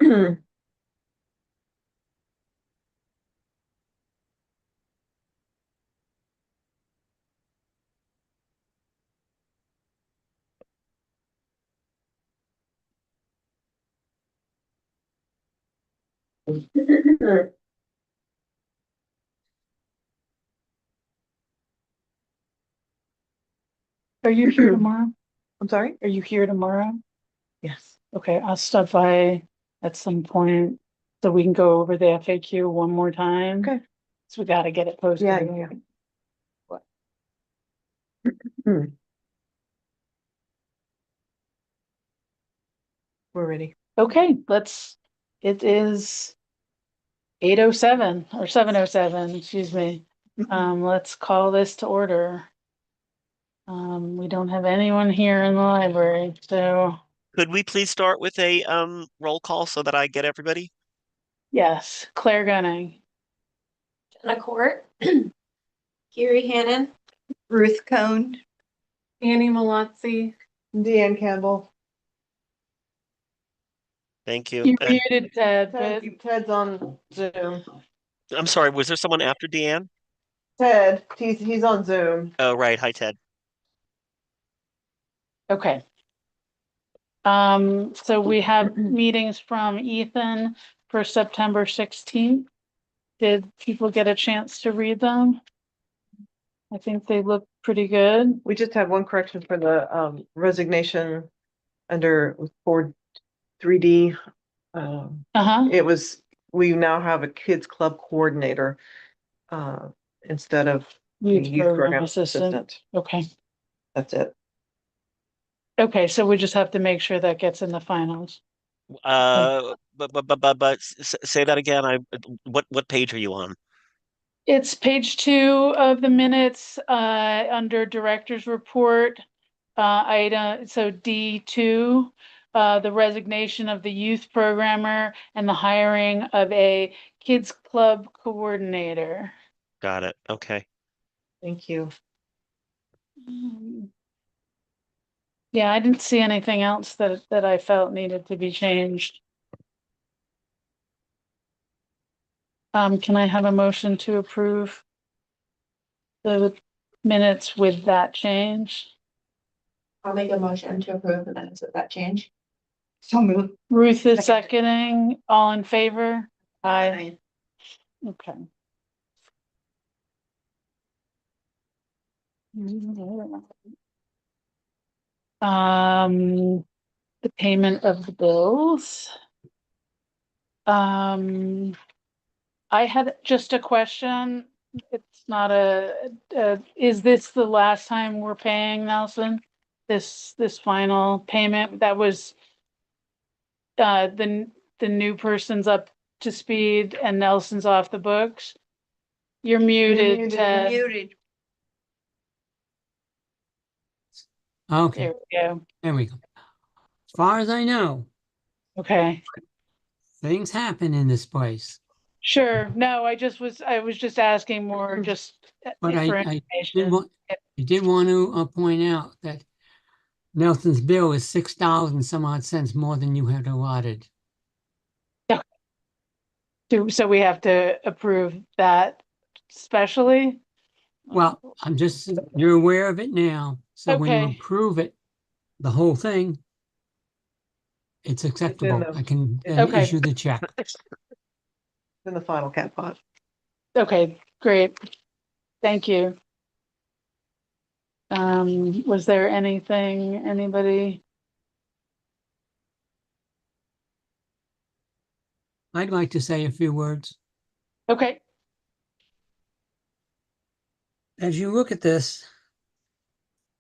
Are you here tomorrow? I'm sorry? Are you here tomorrow? Yes. Okay, I'll stop by at some point so we can go over the FAQ one more time. Okay. So we gotta get it posted. Yeah. Hmm. We're ready. Okay, it is 8:07 or 7:07, excuse me. Let's call this to order. We don't have anyone here in the library, so Could we please start with a roll call so that I get everybody? yes, Claire Gunning. Jenna Court, Gary Hannon, Ruth Cone. Annie Malazzi, Deanne Campbell. Thank you. You muted Ted, Ted's on Zoom. I'm sorry, was there someone after Deanne? Ted, he's on Zoom. Oh, right. Hi, Ted. okay. So we have meetings from Ethan for September 16th. Did people get a chance to read them? I think they look pretty good. We just have one correction for the resignation under 3D. It was, we now have a kids club coordinator instead of Youth program assistant. Okay. That's it. Okay, so we just have to make sure that gets in the finals. But say that again. What page are you on? It's page 2 of the minutes, under director's report, item, so D2, the resignation of the youth programmer and the hiring of a kids club coordinator. Got it. Okay. Thank you. Yeah, I didn't see anything else that I felt needed to be changed. Can I have a motion to approve the minutes with that change? I'll make a motion to approve the minutes with that change. So moved. Ruth is seconding, all in favor? Aye. Okay. The payment of the bills. I had just a question. It's not is this the last time we're paying Nelson? This final payment that was the new person's up to speed and Nelson's off the books? You're muted, Ted. Muted. Okay, There we go. there we go. As far as I know, Okay. things happen in this place. Sure. No, I was just asking more just But for I did information. want to point out that Nelson's bill is $6 and some odd cents more than you had allotted. So we have to approve that specially? Well, you're aware of it now. So when you Okay. approve it, the whole thing, it's acceptable. I can Okay. issue the check. In the final cat pot. Okay, great. Thank you. Was there anything, anybody? I'd like to say a few words. Okay. As you look at this,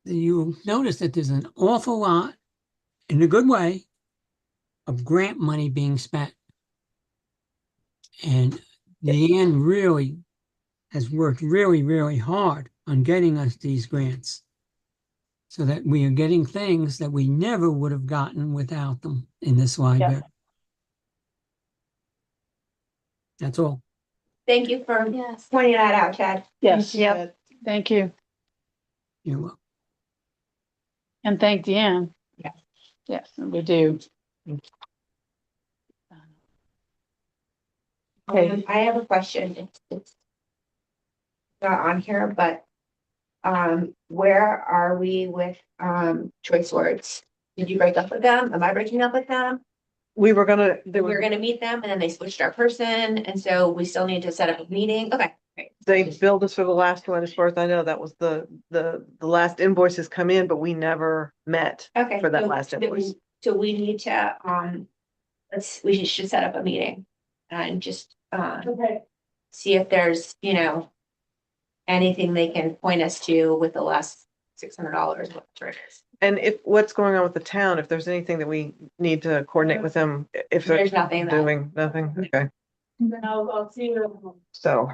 you notice that there's an awful lot, in a good way, of grant money being spent. And Leanne really has worked really, really hard on getting us these grants so that we are getting things that we never would have gotten without them in this library. That's all. Thank you for pointing that out, Chad. Yes. Yep. Thank you. You're welcome. And thank Deanne. Yes. Yes, we do. Okay. I have a question. It's not on here, but where are we with Choice Words? Did you break up with them? Am I breaking up with them? We were gonna, We were gonna meet them and then they switched our person, and so we still need to set up a meeting. Okay, great. they billed us for the last one, as far as I know, that was the last invoices come in, but we never met Okay. for that so- last invoice. So we need to, we should set up a meeting and just, see if there's, anything they can point us to with the last $600, whatever it is. And if, what's going on with the town, if there's anything that we need to coordinate with them, if they're There's nothing that- doing nothing, okay, Then I'll see you. so.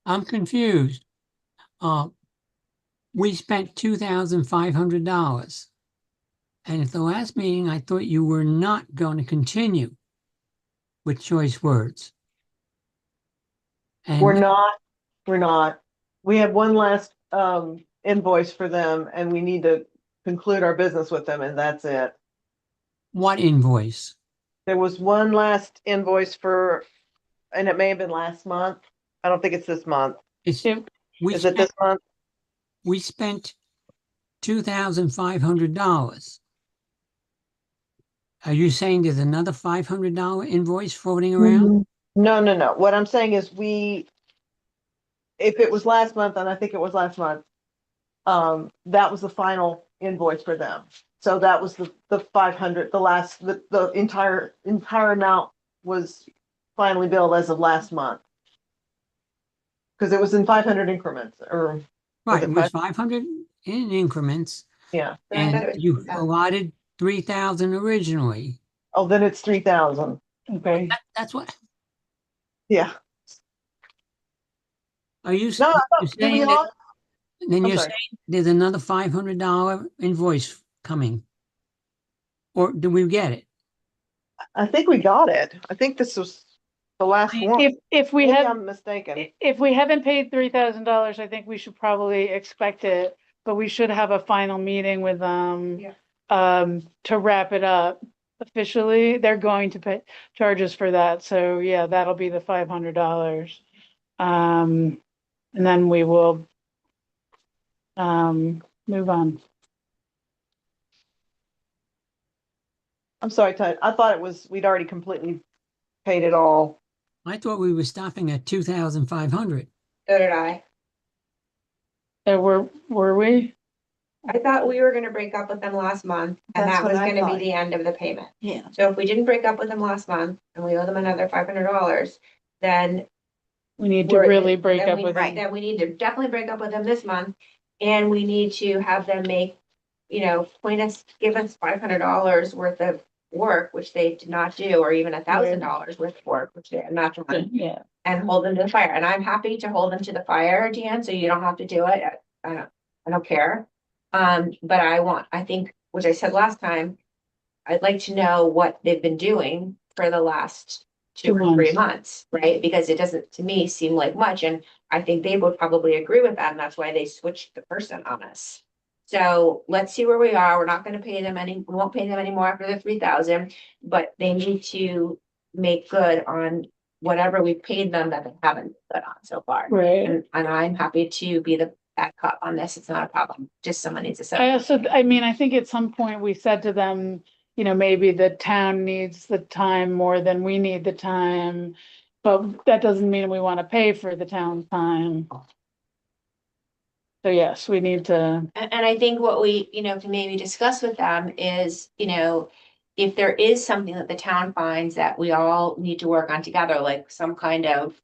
I'm confused. We spent $2,500. And at the last meeting, I thought you were not going to continue with Choice Words. And We're not. We have one last invoice for them and we need to conclude our business with them and that's it. what invoice? There was one last invoice for, and it may have been last month. I don't think it's this month. It's, Yep. we Is it this spent, month? we spent $2,500. Are you saying there's another $500 invoice floating around? No. What I'm saying is if it was last month, and I think it was last month, that was the final invoice for them. So that was the 500, the entire amount was finally billed as of last month. Because it was in 500 increments or, Right, it it was 500 in increments, yeah. But I thought it and was you 3,000. allotted 3,000 originally. Oh, then it's 3,000. Okay. That's what, Yeah. are you, No, I you thought, do we saying that, all? then I'm you're sorry. saying there's another $500 invoice coming? Or do we get it? I think we got it. I think this was the last one. If we Maybe have, I'm mistaken. if we haven't paid $3,000, I think we should probably expect it, but we should have a final meeting with them. Yeah. To wrap it up officially. They're going to pay charges for that. So yeah, that'll be the $500. And then we will move on. I'm sorry, Todd. I thought it was, we'd already completely paid it all. I thought we were stopping at 2,500. So did I. Were we? I thought we were gonna break up with them last month, and That's that what was I gonna be thought. the end of the payment. Yeah. So if we didn't break up with them last month, and we owe them another $500, then We need to we're- really break then up we- with Right, them. then we need to definitely break up with them this month, and we need to have them make, give us $500 worth of work, which they did not do, or even $1,000 worth of work, which they have not done, Yeah. and hold them to the fire. And I'm happy to hold them to the fire, Deanne, so you don't have to do it. I don't care. But I think, which I said last time, I'd like to know what they've been doing for the last 2 or 3 months, right? Because it doesn't, to me, seem like much, and I think they would probably agree with that, and that's why they switched the person on us. So let's see where we are. We're not gonna pay them we won't pay them anymore after the 3,000, but they need to make good on whatever we paid them that they haven't been good on so far. Right. And I'm happy to be the back cop on this. It's not a problem. Just someone needs to set. I think at some point we said to them, maybe the town needs the time more than we need the time. But that doesn't mean we want to pay for the town's time. So yes, we need to, And I think what we, can maybe discuss with them is, if there is something that the town finds that we all need to work on together, like some kind of,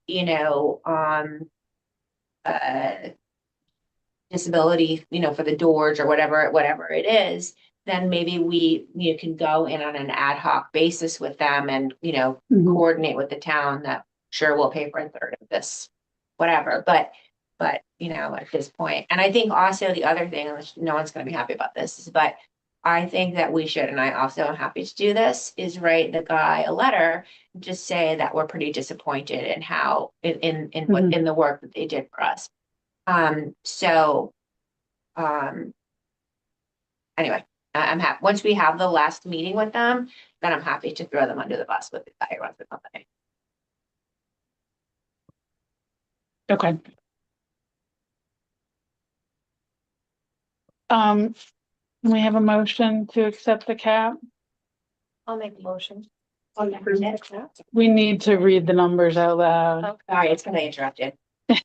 disability, for the doors or whatever it is, then maybe we, can go in on an ad hoc basis with them and, coordinate with the town that sure we'll pay for a third of this, whatever, but, at this point. And I think also the other thing, which no one's gonna be happy about this, but I think that we should, and I also am happy to do this, is write the guy a letter, just say that we're pretty disappointed in how, in the work that they did for us. Anyway, I'm happy, once we have the last meeting with them, then I'm happy to throw them under the bus with the fire rescue company. Okay. We have a motion to accept the cap. I'll make a motion. We need to read the numbers out loud. Sorry, it's gonna interrupt you.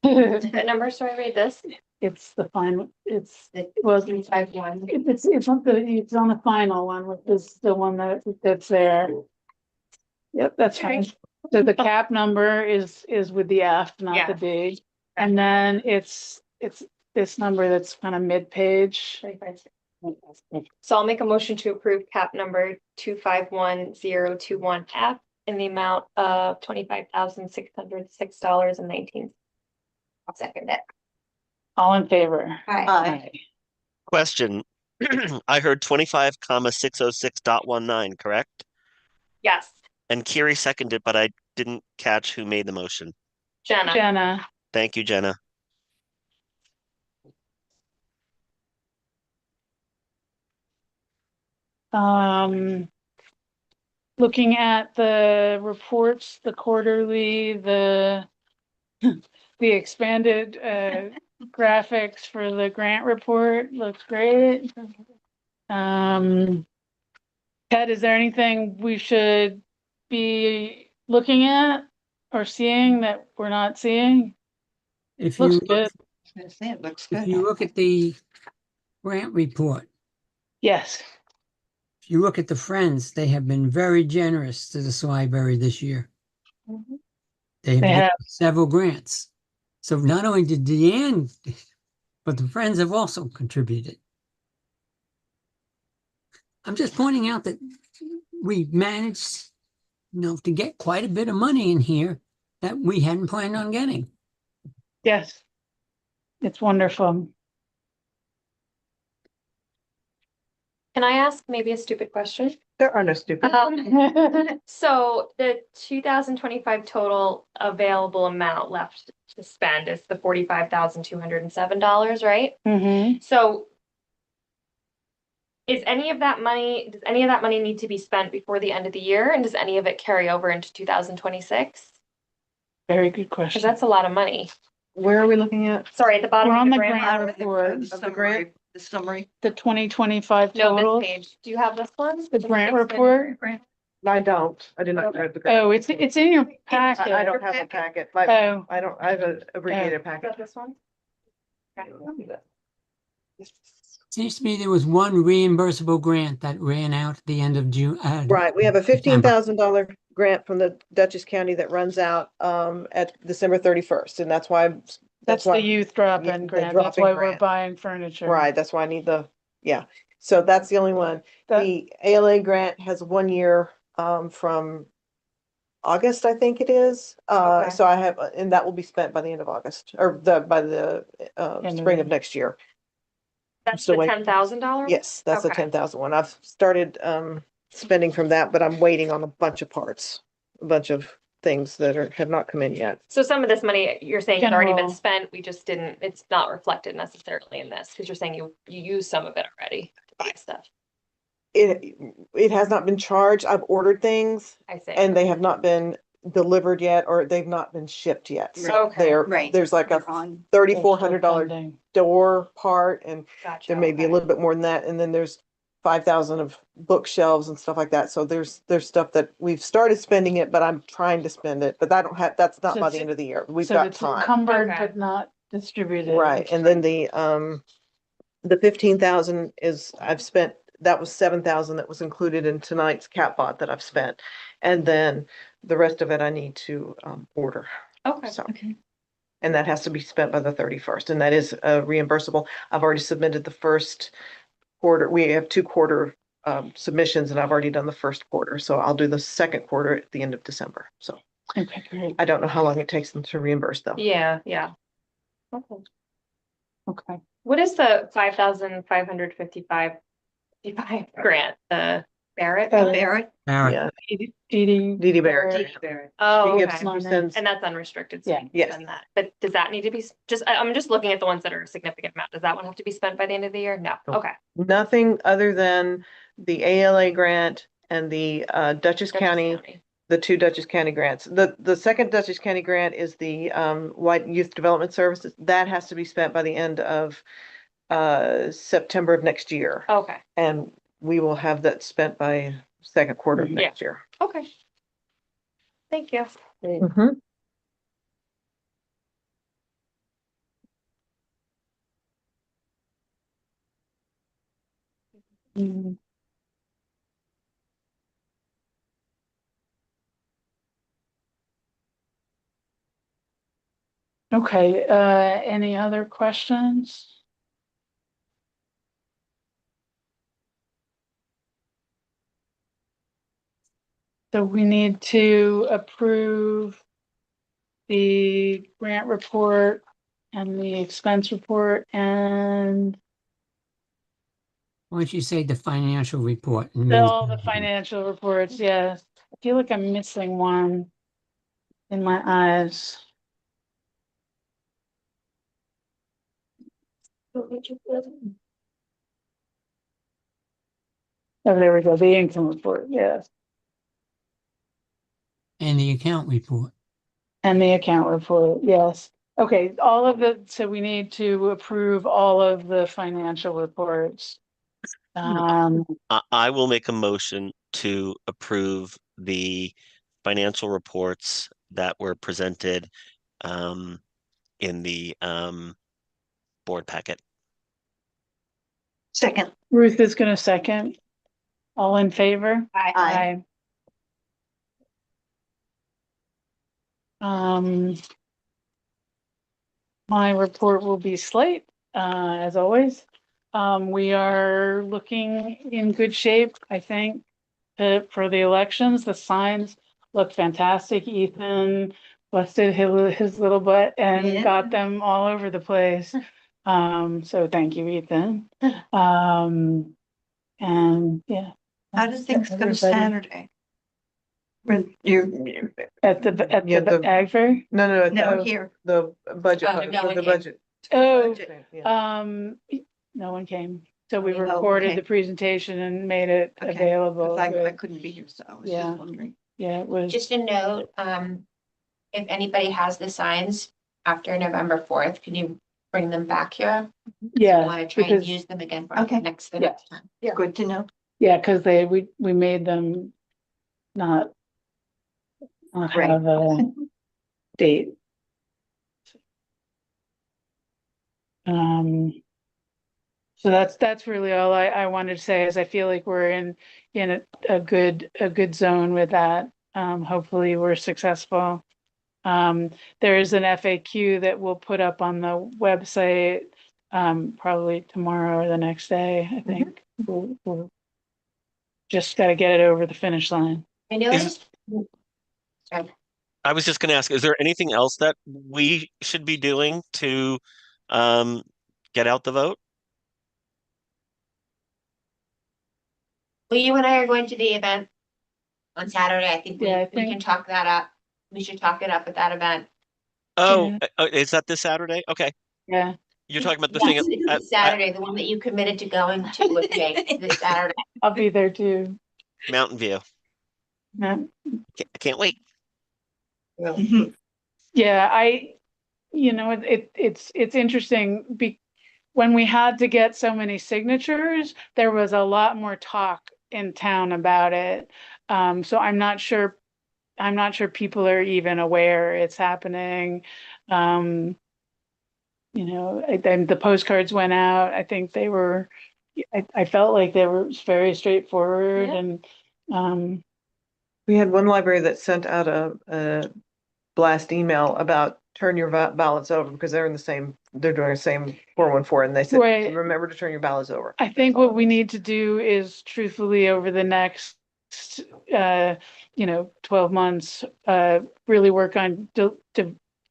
What numbers do I read this? It's the final, it's, The well, 351. it's on the final one, which is the one that's there. Yep, that's fine. So the cap number is with the F, not the D. And then it's this number that's kind of mid-page. So I'll make a motion to approve cap number 251021F in the amount of $25,606.19. I'll second it. All in favor? Hi. Aye. Question. I heard 25,606.19, correct? Yes, And Kiri seconded, but I didn't catch who made the motion. Jenna. Jenna, Thank you, Jenna. looking at the reports, the quarterly, the expanded graphics for the grant report looks great. Ted, is there anything we should be looking at or seeing that we're not seeing? If Looks you, good. It looks if good. you look at the grant report, Yes. if you look at the Friends, they have been very generous to the library this year. They have They given have. several grants. So not only did Deanne, but the Friends have also contributed. I'm just pointing out that we managed, to get quite a bit of money in here that we hadn't planned on getting. Yes. It's wonderful. Can I ask maybe a stupid question? There are no stupid. So the 2025 total available amount left to spend is the $45,207, right? Mhm. So does any of that money need to be spent before the end of the year? And does any of it carry over into 2026? Very good Because question. that's a lot of money. Where are we looking at? Sorry, at the bottom We're of on the the grant. grant With the report, Of the grant? The summary. the 2025 No, total, this page. Do you have this one? the grant report. I don't. I did not read the grant. Oh, it's in your packet. I don't have a packet. Oh, I have an abbreviated Is packet. that this one? Seems to me there was one reimbursable grant that ran out at the end of June. Right, we have a September. $15,000 grant from the Dutchess County that runs out at December 31st, and that's why. that's the youth drop-in Yeah, the grant. That's drop-in why we're grant. buying furniture. Right, that's why I need so that's the only one. That- The ALA grant has 1 year from August, I think it is. Okay. So I have, and that will be spent by the end of August, or by the End of spring the- of next year. That's still the waiting. $10,000? Yes, that's the Okay. 10,000 one. I've started spending from that, but I'm waiting on a bunch of parts, a bunch of things that have not come in yet. So some of this money you're saying has already been General. spent, we just didn't, it's not reflected necessarily in this, because you're saying you used some of it already to buy stuff. It has not been charged. I've ordered things I see. and they have not been delivered yet, or they've not been shipped yet. So Okay. Right. there's like a They're on. $3,400 Funding. door part, and Gotcha. there may be a okay. little bit more than that. And then there's 5,000 of bookshelves and stuff like that. So there's stuff that we've started spending it, but I'm trying to spend it, but that's not So by it's- the end of the year. We've So got it's time. encumbered Okay. but not distributed. Right, and then the 15,000 is, I've spent, that was 7,000 that was included in tonight's cat bot that I've spent. And then the rest of it I need to order, Okay. so. Okay. And that has to be spent by the 31st, and that is reimbursable. I've already submitted the first quarter. We have 2 quarter submissions, and I've already done the first quarter, so I'll do the second quarter at the end of December. So Okay, great. I don't know how long it takes them to reimburse though. Yeah, yeah. Okay. Okay. What is the 5,555 grant, the Barrett? Oh, Barrett. Barrett. Yeah, Edie Dee Barrett. Barrett. Dee Barrett. Oh, She okay. gives, she sends, And that's unrestricted, so Yeah. you can Yes. spend that. But does that need to be, I'm just looking at the ones that are a significant amount. Does that one have to be spent by the end of the year? No, Nope. okay. nothing other than the ALA grant and the Dutchess Dutchess County, the two Dutchess County grants. The second Dutchess County grant is the White Youth Development Services. That has to be spent by the end of September of next year. Okay, And we will have that spent by second quarter of Mhm. next year. okay. Thank you. Mhm. Mm. Okay, any other questions? So we need to approve the grant report and the expense report and Why don't you say the financial report? and then- all the financial reports, yes. I feel like I'm missing one in my eyes. Oh, there we go, the income report, yes, And the account report. and the account report, yes. Okay, all of the, so we need to approve all of the financial reports. I will make a motion to approve the financial reports that were presented in the board packet. Second. Ruth is gonna second. All in favor? Aye. Um, my report will be Slate, as always. We are looking in good shape, I think, for the elections. The signs look fantastic. Ethan busted his little butt and Yeah. got them all over the place. So thank you, Ethan. And yeah. How did things go Everybody- Saturday? When you, At the Yeah, the- ag fair? No, no, here. the budget, Oh, no one the came. budget. Oh, Yeah. no one came. So we Oh, recorded okay. the presentation and made it Okay, available. 'Cause I Good. couldn't be here, so I was Yeah. just wondering. Yeah, it was, Just a note, if anybody has the signs after November 4th, can you bring them back here? I yeah, want to try and because, use them again for Okay. the Yeah. next time. Yeah. Good to know. yeah, because we made them not Right. have a date. So that's really all I wanted to say is I feel like we're in a good zone with that. Hopefully we're successful. There is an FAQ that we'll put up on the website, probably tomorrow or the next day, I think. We'll just gotta get it over the finish line. I noticed. Sorry. I was just going to ask, is there anything else that we should be doing to get out the vote? Well, you and I are going to the event on Saturday. I think Yeah, I we can think- talk that up. We should talk it up at that event. Oh, is that this Saturday? Okay. Yeah, You're talking about the Yes, thing it's Saturday, the one that you committed to going to with me this Saturday. I'll be there too. Mountain View. Yeah. I can't wait. Mhm. Yeah, it's interesting when we had to get so many signatures, there was a lot more talk in town about it. So I'm not sure people are even aware it's happening. And the postcards went out. I think I felt like they were very straightforward Yeah. and, We had one library that sent out a blast email about turn your ballots over because they're doing the same 414 and they said, Right. remember to turn your ballots over. I think what we need to do is truthfully over the next 12 months, really work on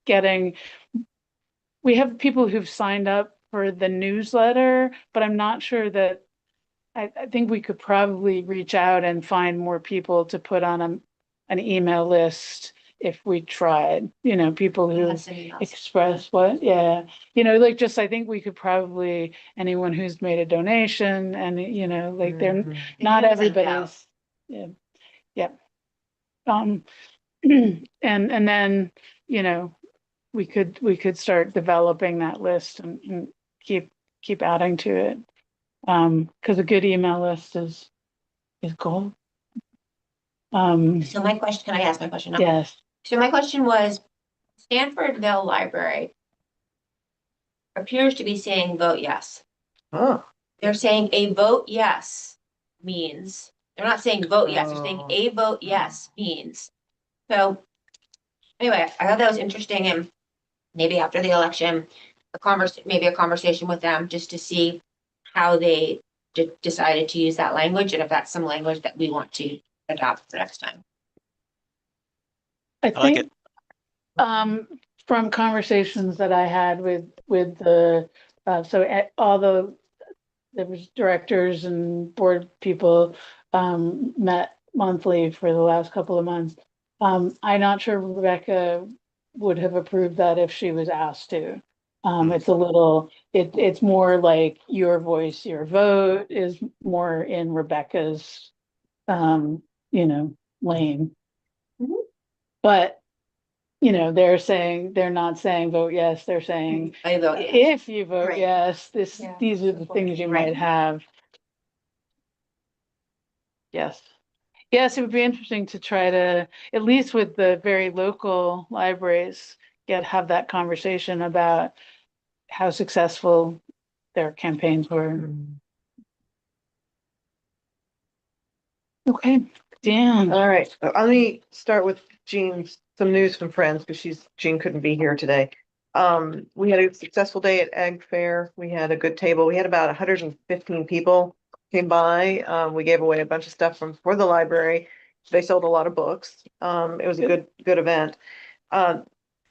getting, we have people who've signed up for the newsletter, but I'm not sure that I think we could probably reach out and find more people to put on an email list if we tried, people who Yes, and emails. express what, yeah. Like just, I think we could probably, anyone who's made a donation and, like they're Mhm. not Maybe send it out. everybody's, yeah, yeah. And then, we could start developing that list and keep adding to it. Because a good email list is gold. So my question, can I ask my question now? Yes, So my question was, Stanfordville Library appears to be saying vote yes. Oh, They're saying a vote yes means, they're not saying vote yes, they're saying Oh. a vote yes means. So anyway, I thought that was interesting, and maybe after the election, maybe a conversation with them just to see how they decided to use that language and if that's some language that we want to adopt for next time. I like think, from conversations that I had with the, there was directors and board people, met monthly for the last couple of months. I'm not sure Rebecca would have approved that if she was asked to. It's a little, it's more like your voice, your vote is more in Rebecca's, lane. Mhm. But, they're not saying vote yes, they're saying, I vote yes. if you vote Right. yes, Yeah. these are the things you Right. might have. Yes. Yes, it would be interesting to try to, at least with the very local libraries, have that conversation about how successful their campaigns were. Mm. Okay, Dan. All right, so let me start with Jean's, some news from friends, because Jean couldn't be here today. We had a successful day at Ag Fair. We had a good table. We had about 115 people came by. We gave away a bunch of stuff for the library. They sold a lot of books. It was a good event.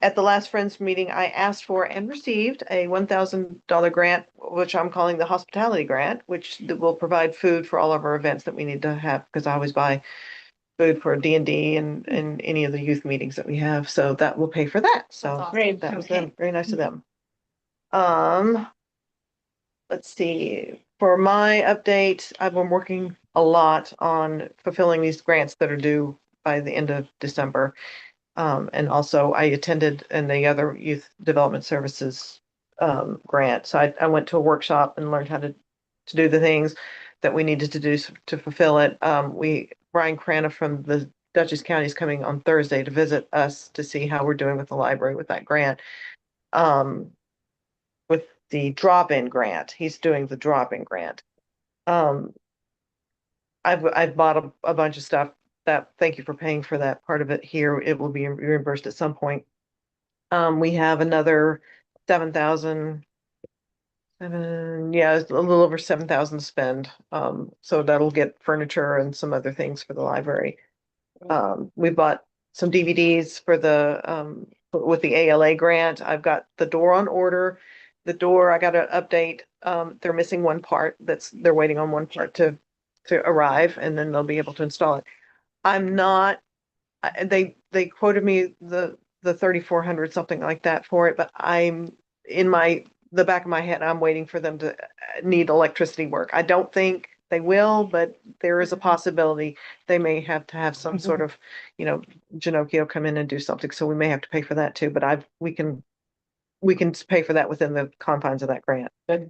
At the last Friends meeting, I asked for and received a $1,000 grant, which I'm calling the hospitality grant, which will provide food for all of our events that we need to have, because I always buy food for D&D and any of the youth meetings that we have. So that will pay for that. So That's awesome. Great. that was Okay. them, very nice of them. Let's see, for my update, I've been working a lot on fulfilling these grants that are due by the end of December. And also I attended in the other youth development services grant. So I went to a workshop and learned how to do the things that we needed to do to fulfill it. Brian Crana from the Dutchess County is coming on Thursday to visit us to see how we're doing with the library with that grant. With the drop-in grant, he's doing the drop-in grant. I've bought a bunch of stuff that, thank you for paying for that part of it here. It will be reimbursed at some point. We have another 7,000, yeah, it's a little over 7,000 to spend. So that'll get furniture and some other things for the library. We bought some DVDs for with the ALA grant. I've got the door on order. The door, I got an update. They're missing one part. They're waiting on one part to arrive, and then they'll be able to install it. I'm not, they quoted me the 3,400, something like that for it, but I'm in the back of my head, I'm waiting for them to need electricity work. I don't think they will, but there is a possibility they may have to have some sort of, Genocchio come in and do something. So we may have to pay for that too, but we can pay for that within the confines of that grant. Good.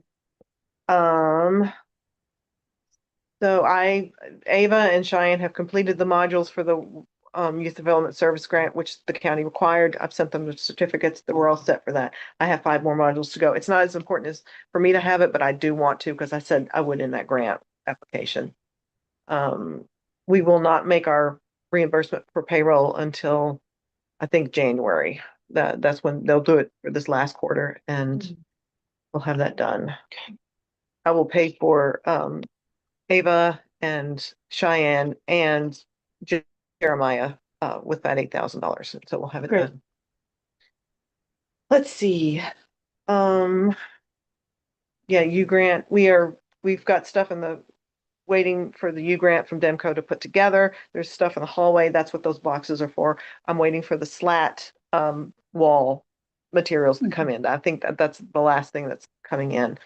So Ava and Cheyenne have completed the modules for the Youth Development Service Grant, which the county required. I've sent them the certificates that we're all set for that. I have 5 more modules to go. It's not as important as for me to have it, but I do want to, because I said I would in that grant application. We will not make our reimbursement for payroll until, I think, January. That's when they'll do it for this last quarter, and we'll have that done. Okay. I will pay for Ava and Cheyenne and Jeremiah with that $8,000. So we'll have it Great. done. Let's see. Yeah, U grant. We've got stuff in the waiting for the U grant from Demco to put together. There's stuff in the hallway. That's what those boxes are for. I'm waiting for the slat wall materials to come in. I think that's the last thing that's coming in.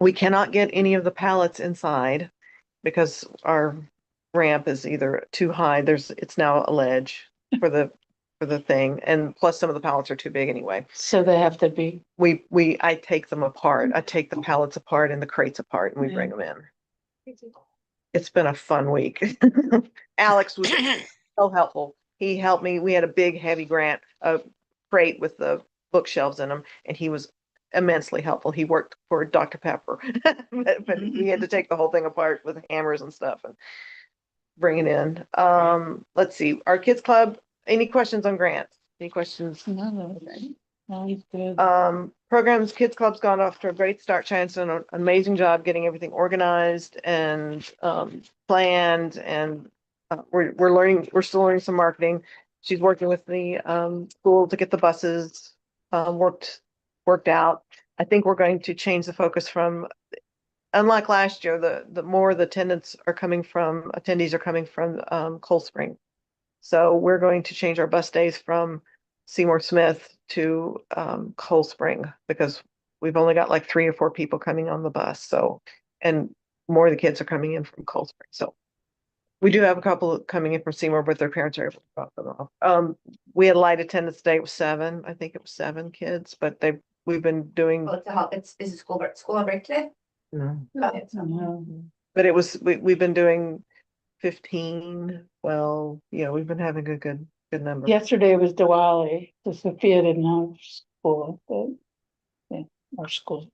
We cannot get any of the pallets inside because our ramp is either too high. It's now a ledge for the thing, and plus some of the pallets are too big anyway. So they have to be. I take them apart. I take the pallets apart and the crates apart and we bring them in. It's been a fun week. Alex was so helpful. He helped me. We had a big heavy grant, a crate with the bookshelves in them, and he was immensely helpful. He worked for Dr. Pepper, but we had to take the whole thing apart with hammers and stuff and bring it in. Let's see, our kids club, any questions on grants? Any questions? No, he's good. Programs, Kids Club's gone off to a great start. Chan's done an amazing job getting everything organized and planned, and we're still learning some marketing. She's working with the school to get the buses worked out. I think we're going to change the focus from, unlike last year, the more the attendees are coming from Cold Spring. So we're going to change our bus days from Seymour Smith to Cold Spring because we've only got like 3 or 4 people coming on the bus. So, and more of the kids are coming in from Cold Spring. So we do have a couple coming in from Seymour, but their parents are able to drop them off. We had light attendance today. It was 7. I think it was 7 kids, but we've been doing. Well, is it school on break today? No. Oh, But we've been doing 15, 12. Yeah, we've been having a good number. Yesterday was Diwali, so Sophia didn't have school, but yeah, our school.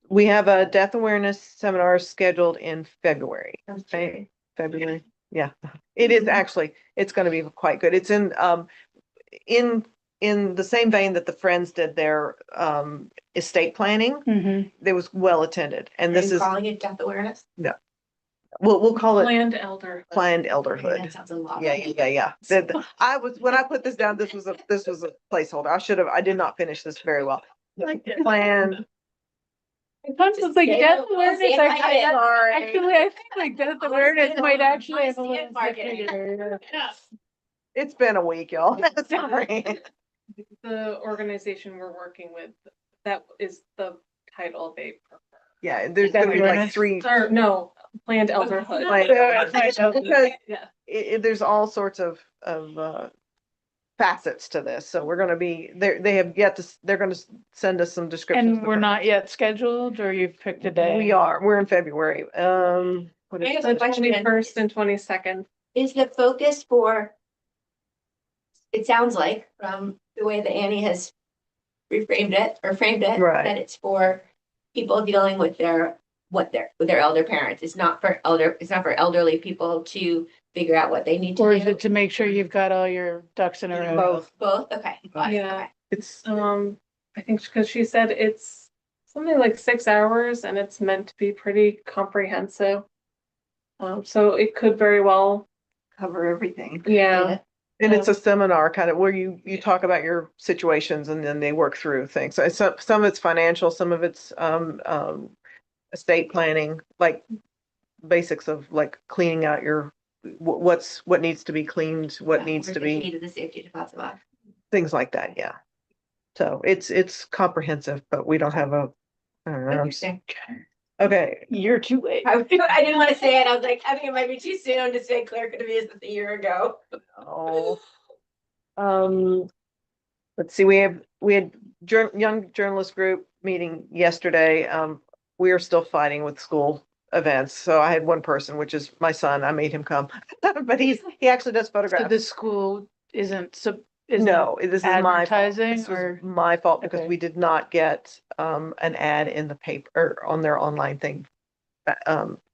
We have a death awareness seminar scheduled in February. Okay. February. Yeah, it is actually, it's going to be quite good. It's in the same vein that the Friends did their estate planning. Mhm. It was well attended, and this is calling it death awareness. we'll call it Planned elder. planned elderhood. That sounds a lot. Yeah. When I put this down, this was a placeholder. I did not finish this very well. Planned. Sometimes it's like death awareness. Sorry. Actually, I think like death awareness might actually have a little. It's been a week, y'all. Sorry. The organization we're working with, that is the title they prefer. Yeah, there's gonna be like Awareness? 3. Or no, planned elderhood. Because Yeah. there's all sorts of facets to this. So we're gonna be they're gonna send us some descriptions. And we're not yet scheduled, or you've picked a day? We're in February. What is I have it? a question. 21st and 22nd. Is the focus for, it sounds like from the way that Annie has reframed it or framed it, Right. that it's for people dealing with their elder parents. It's not for elderly people to figure out what they need to Or is do. it to make sure you've got all your ducks in a row? Both, okay. got it, Yeah. okay. It's I think because she said it's something like 6 hours and it's meant to be pretty comprehensive. So it could very well, Cover everything. yeah. and it's a seminar kind of where you talk about your situations and then they work through things. So some of it's financial, some of it's estate planning, like basics of like cleaning out what needs to be cleaned, what needs Where's to the be, key to the safety deposit box? things like that. Yeah. So it's comprehensive, but we don't have I don't know. Interesting. Okay. You're too late. I didn't want to say it. I was like, I think it might be too soon to say Claire could have used this a year ago. Oh. Let's see, we had young journalist group meeting yesterday. We are still fighting with school events. So I had one person, which is my son. I made him come, but he actually does So photographs. the school isn't No, this is my fault. advertising This was or? my fault because Okay. we did not get an ad in the paper or on their online thing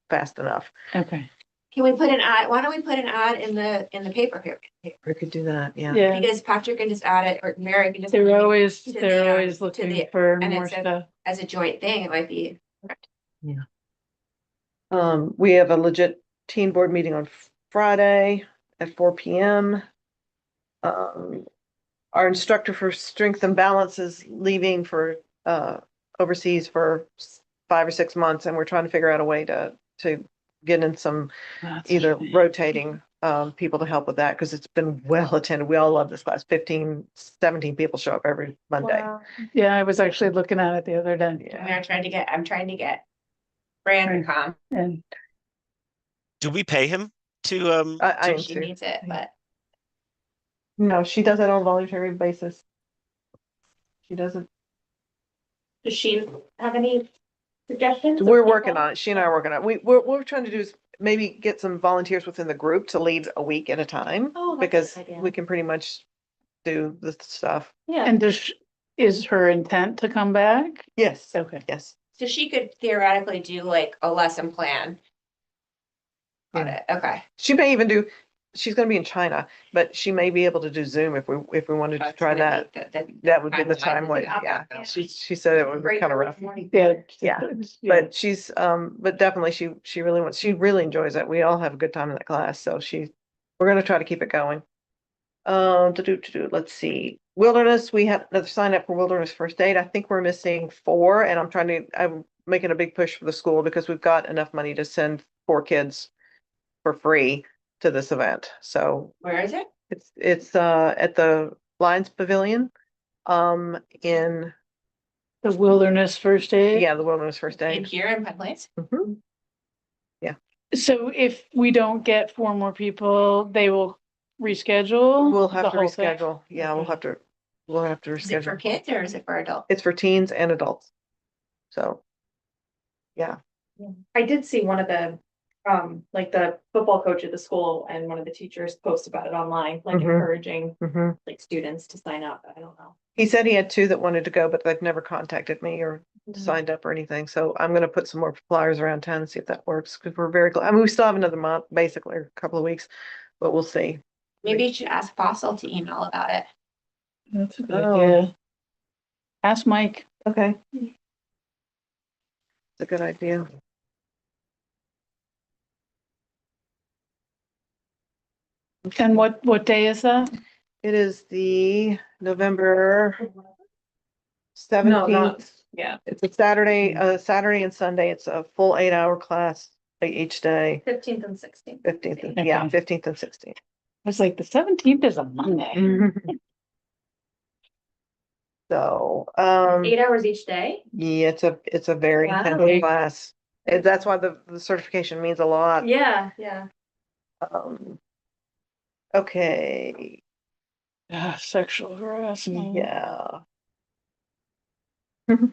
fast enough. Okay. Can we put an ad? Why don't we put an ad in the paper here? We could do that, yeah. Yeah, Because Patrick can just add it or Mary can just. they're always to the, looking for and more it's a- stuff. As a joint thing, it might be. We have a legit teen board meeting on Friday at 4 p.m. Our instructor for strength and balance is leaving for overseas for 5 or 6 months, and we're trying to figure out a way to get in some That's either funny. rotating people to help with that, because it's been well attended. We all love this class. 15, 17 people show up every Monday. Wow. Yeah, I was actually looking at it the other day. Yeah. I'm trying to get Fran to come. And Do we pay him to, I am She too. needs it, but No, she does it on a voluntary basis. She doesn't. Does she have any suggestions? We're working on it. She and I are working on it. What we're trying to do is maybe get some volunteers within the group to lead a week at a time. Oh, that's a Because good idea. we can pretty much do the stuff. Yeah, and is her intent to come back? Yes, Okay. yes. so she could theoretically do like a lesson plan. Got Yeah. it, okay. She may even do, she's gonna be in China, but she may be able to do Zoom if we wanted to That's try gonna that. make That would be the timeline. time way, yeah. She said it would be kind of rough. Yeah. Yeah, Yeah. But she's, but definitely she really enjoys it. We all have a good time in that class, so we're gonna try to keep it going. Let's see. Wilderness, we have another sign up for Wilderness First Aid. I think we're missing 4, and I'm making a big push for the school because we've got enough money to send 4 kids for free to this event. So Where is it? it's at the Lions Pavilion, in, The Wilderness First Aid. yeah, the Wilderness First In Aid. here in Pine Plains? Mhm. So if we don't get 4 more people, they will reschedule? We'll have the to whole thing? reschedule. Yeah, we'll have to Is it for reschedule. kids or is it for adults? It's for teens and adults. So, yeah. I did see one of the, like the football coach at the school and one of the teachers post about it online, like Mhm. encouraging Mhm. like students to sign up. I don't know. He said he had 2 that wanted to go, but they've never contacted me or Mm-hmm. signed up or anything. So I'm gonna put some more flyers around town and see if that works, because we're very glad. I mean, we still have another month, basically, or a couple of weeks, but we'll see. Maybe you should ask Fossil to email about it. That's a good Oh. idea. Ask Mike. Okay. It's a good idea. And what day is that? It is the November No, 17th. not, yeah. It's a Saturday and Sunday. It's a full 8-hour class each day. 15th and 16th. 15th, Okay. yeah, 15th and 16th. I was like, the 17th is a Monday. So, 8 hours each day? yeah, it's a very Wow. intensive class. That's why the certification means a lot. Yeah, yeah. Okay, Sexual harassment. yeah. You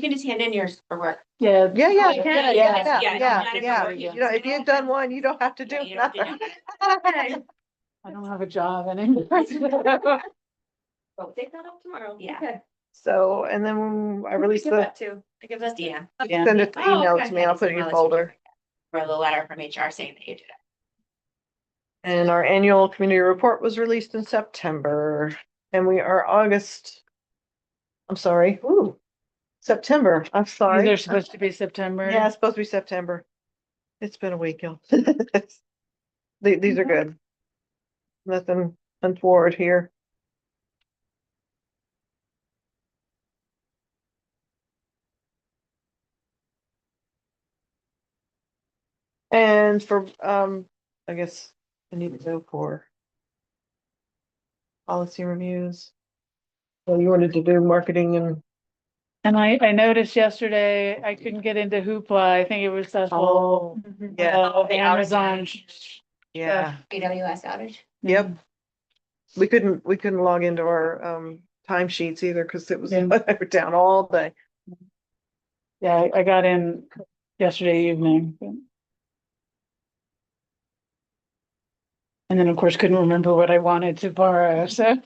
can just hand in yours for work. Yeah. Yeah, Oh, you can? yeah. Yeah. You know, if you've done one, you don't have to do Yeah, you don't have to another. do I don't have a job anymore. We'll take that up tomorrow. Yeah. Okay. So, and then I released Give the, that to. I give this to you. Yeah. send it, Oh, email it okay. to me, I'll put it in your folder. For the letter from HR saying that you did it. And our annual community report was released in September, and we are September, I'm sorry. They're supposed to be September. Yeah, it's supposed to be September. It's been a week, y'all. These are good. Nothing untoward here. And for, I guess I need to go for policy reviews. Well, you wanted to do marketing and, And I noticed yesterday, I couldn't get into Hoopla. I think it was that whole, yeah, the Amazon. yeah, AWS outage. yep. We couldn't log into our, timesheets either, because it was, Yeah. they were down all day. Yeah, I got in yesterday evening. And then, of course, couldn't remember what I wanted to borrow, so.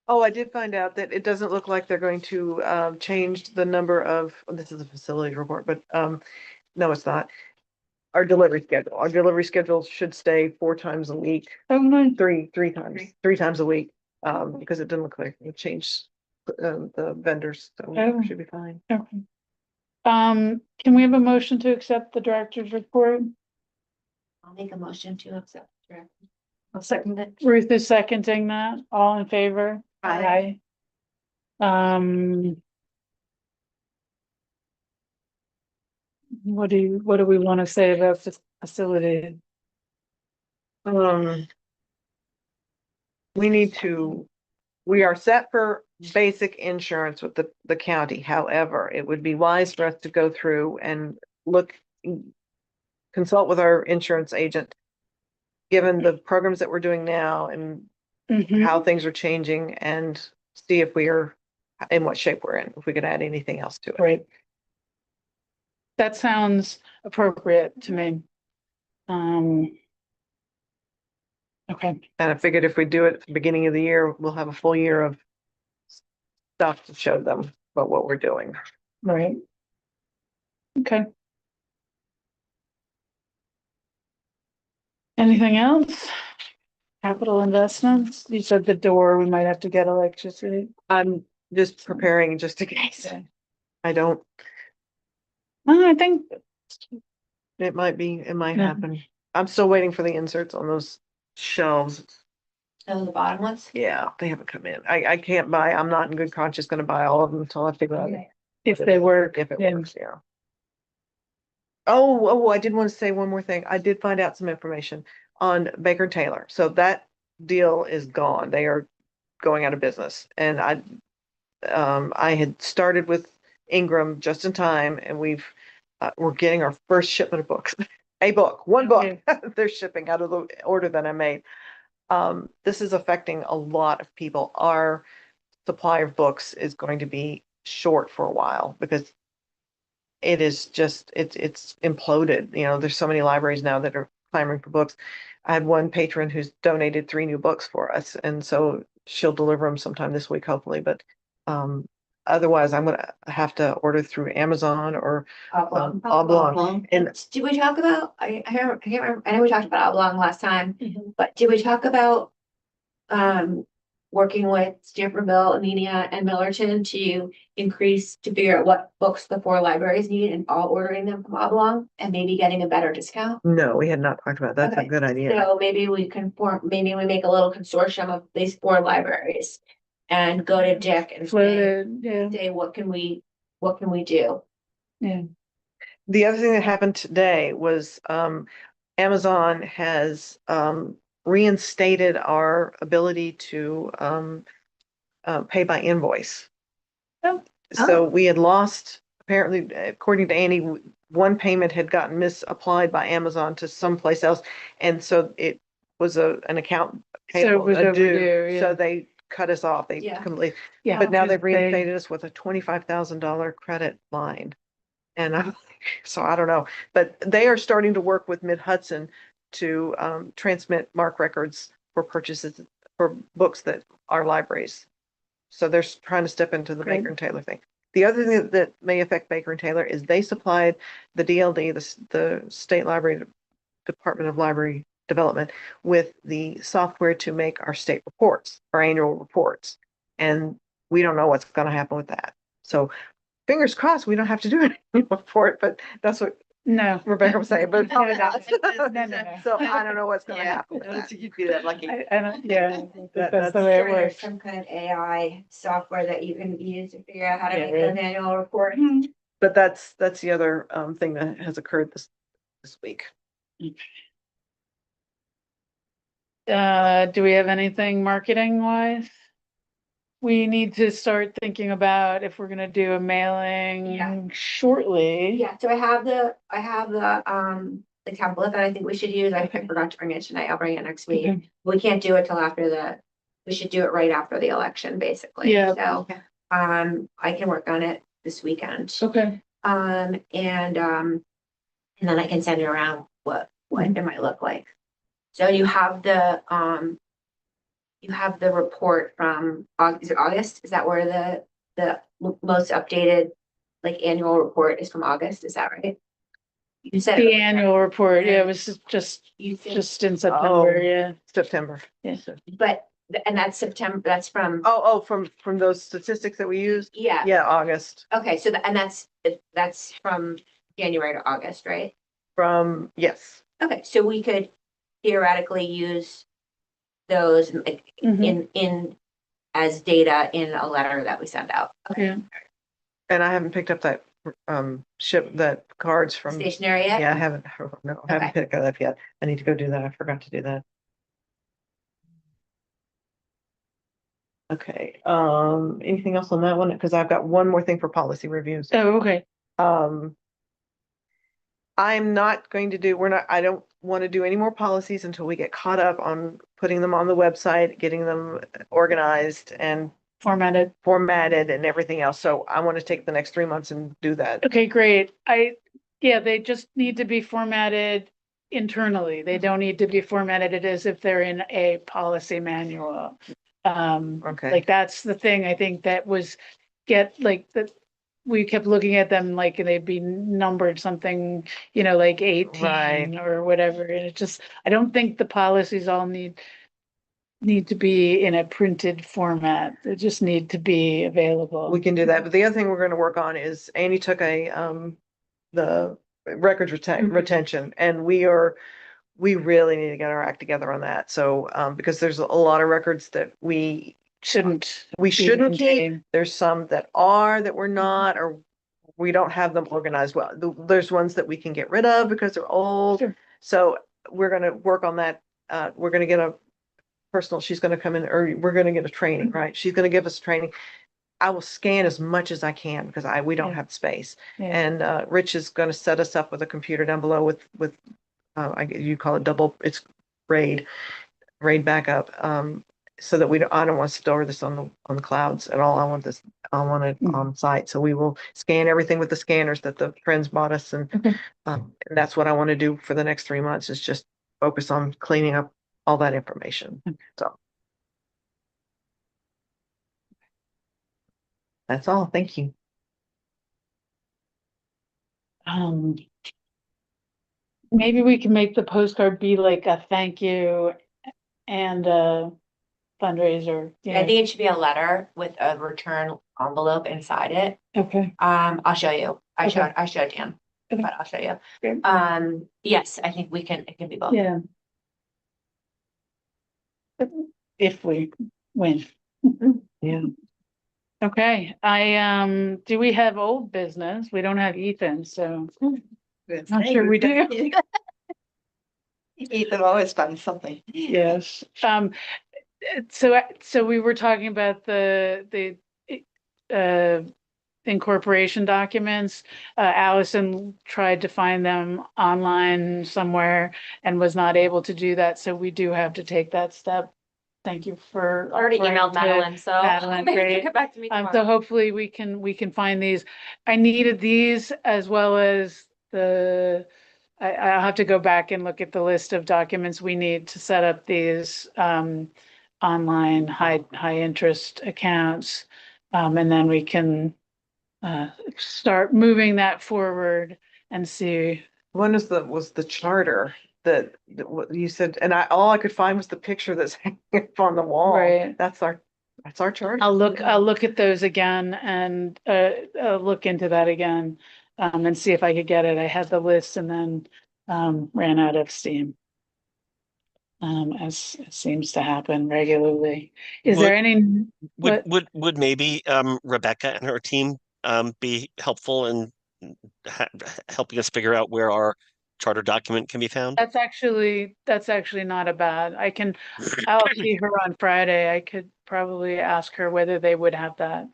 Oh, I did find out that it doesn't look like they're going to change the number of, this is a facility report, but no, it's not. Our delivery schedule should stay 4 times a week, Oh, no. three times a week. Because it didn't look like it changed the vendors, so Oh. should be fine. Okay. Can we have a motion to accept the director's report? I'll make a motion to accept. I'll second it. Ruth is seconding that. All in favor? Aye. What do we want to say about the facility? We are set for basic insurance with the county. However, it would be wise for us to go through and consult with our insurance agent, given the programs that we're doing now and Mhm. how things are changing, and see if we are in what shape we're in, if we could add anything else to it. Right. That sounds appropriate to me. Okay, And I figured if we do it at the beginning of the year, we'll have a full year of stuff to show them about what we're doing. right. Okay. Anything else? Capital investments? You said the door, we might have to get electricity. I'm just preparing just in case. Okay. I don't, I think, it might Yeah. happen. I'm still waiting for the inserts on those shelves. Oh, the bottom ones? Yeah, they haven't come in. I can't buy, I'm not in good conscience gonna buy all of them until I figure out Okay. if they work. if it yeah. works, yeah. Oh, I did want to say one more thing. I did find out some information on Baker Taylor. So that deal is gone. They are going out of business. And I had started with Ingram just in time, and we're getting our first shipment of books. One book they're shipping out of the order that I made. This is affecting a lot of people. Our supply of books is going to be short for a while because it is just, it's imploded. You know, there's so many libraries now that are clamoring for books. I had one patron who's donated 3 new books for us, and so she'll deliver them sometime this week, hopefully. But otherwise, I'm gonna have to order through Amazon or Oblong. And Did we talk about, I can't remember, I know we talked about Oblong last time, but did we talk about working with Stamfordville, Amenia, and Millerton to figure out what books the 4 libraries need and all ordering them from Oblong and maybe getting a better discount? no, we had not talked about that. That's Okay. a good idea. So maybe we make a little consortium of these 4 libraries and go to Dick and say, Floated, yeah. what can we do? Yeah. The other thing that happened today was Amazon has reinstated our ability to pay by invoice. Oh. So we had lost, apparently, according to Annie, one payment had gotten misapplied by Amazon to someplace else. And so it was an account So it payable, was a due. overdue, yeah. So they cut us off. They Yeah. completely, Yeah. but now because they've reinstated us with a $25,000 credit line. And so I don't know, but they are starting to work with Mid-Hudson to transmit MARC records for purchases for books that are libraries. So they're trying to step into the Great. Baker and Taylor thing. The other thing that may affect Baker and Taylor is they supplied the DLD, the State Library Department of Library Development, with the software to make our state reports, our annual reports. And we don't know what's going to happen with that. So fingers crossed, we don't have to do anything for it, but that's what No. Rebecca was saying, but No. so I don't know what's going to happen with that. You'd be that lucky. I don't, yeah, I think That- that's the way it Sure, there's works. some kind of AI software that you can use to figure out how to Yeah, make right. an annual report. But that's the other thing that has occurred this week. Do we have anything marketing wise? We need to start thinking about if we're gonna do a Yeah. mailing shortly. Yeah, so I have the template that I think we should use. I forgot to bring it tonight. I'll bring it next week. Okay. We can't do it till we should do it right after the election, basically. Yeah. So, I can work on it this weekend. Okay, And then I can send it around what it might look like. So you have the report from is it August? Is that where the most updated like annual report is from August? Is that right? You said the annual report, yeah, it was just you think, just in September, yeah. September. Yeah. and that's September. That's from From those statistics that we used? yeah. Yeah, August. Okay, so that's from January to August, right? Yes. Okay, so we could theoretically use those like Mhm. in as data in a letter that we send out. Yeah. And I haven't picked up that that cards from. Stationary yet? Yeah, I haven't, no, I haven't Okay. picked that up yet. I need to go do that. I forgot to do that. Okay, anything else on that one? Because I've got one more thing for policy reviews. Oh, okay. I'm not going to do, I don't want to do any more policies until we get caught up on putting them on the website, getting them organized and Formatted. and everything else. So I want to take the next 3 months and do that. Okay, great. Yeah, they just need to be formatted internally. They don't need to be formatted as if they're in a policy manual. Okay. Like that's the thing I think that was we kept looking at them like they'd be numbered something, like 18 Right. or whatever. And it just, I don't think the policies all need to be in a printed format. They just need to be available. We can do that. But the other thing we're going to work on is Annie took the records retention, and we really need to get our act together on that. So, because there's a lot of records that we shouldn't keep. maintained. There's some that we're not, or we don't have them organized well. There's ones that we can get rid of because they're old. Sure. So we're going to work on that. We're going to get a personal, she's going to come in, or we're going to get a training, right? She's going to give us training. I will scan as much as I can because we don't have space. Yeah. And Rich is going to set us up with a computer down below with you call it it's RAID backup, so that I don't want to store this on the clouds at all. I want it on site. So we will scan everything with the scanners that the friends bought us, and that's what I want to do for the next 3 months, is just focus on cleaning up all that information. So that's all. Thank you. Maybe we can make the postcard be like a thank you and a fundraiser. I think it should be a letter with a return envelope inside it. Okay. I'll show you. I Okay. showed Dan, Okay. but I'll show you. Great. Yes, I think it can be both. Yeah. If we win. Yeah. Okay, do we have old business? We don't have Ethan, so I'm sure we do. Ethan always finds something. Yes, so we were talking about the incorporation documents. Allison tried to find them online somewhere and was not able to do that, so we do have to take that step. Thank you for. I already offering emailed to- Madeline, so Madeline, maybe great. she'll get back to me So tomorrow. hopefully we can find these. I needed these as well as I'll have to go back and look at the list of documents we need to set up these online high interest accounts. And then we can start moving that forward and see. One was the charter that what you said, and all I could find was the picture that's hanging up on the wall. Right. That's our charter. I'll look at those again and look into that again and see if I could get it. I had the list and then ran out of steam. As it seems to happen regularly. Is there any Would maybe Rebecca and her team be helpful in helping us figure out where our charter document can be found? That's actually not a bad. I'll see her on Friday. I could probably ask her whether they would have that.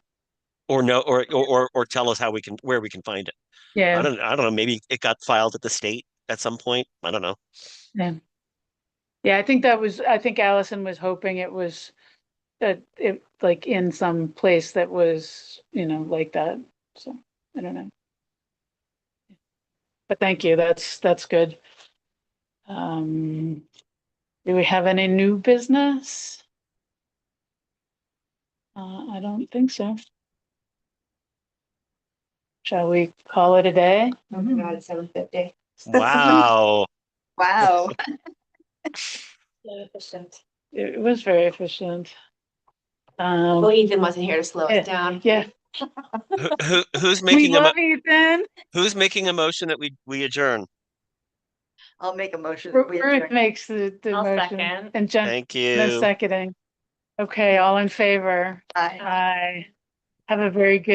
Or no, or tell us where we can find it. Yeah. I don't know. Maybe it got filed at the state at some point. I don't know. Yeah. Yeah, I think Allison was hoping it was like in some place that was, like that. So I don't know. But thank you. That's good. Do we have any new business? I don't think so. Shall we call it a day? Oh my God, it's 7:50. Wow. Wow. Efficient. It was very efficient. Well, Ethan wasn't here to slow us down. Yeah. Who's We making love Ethan. who's making a motion that we adjourn? I'll make a motion. that we Ruth adjourn. makes the I'll motion. second. And Jen Thank is you. seconding. Okay, all in favor? Aye. Aye. Have a very good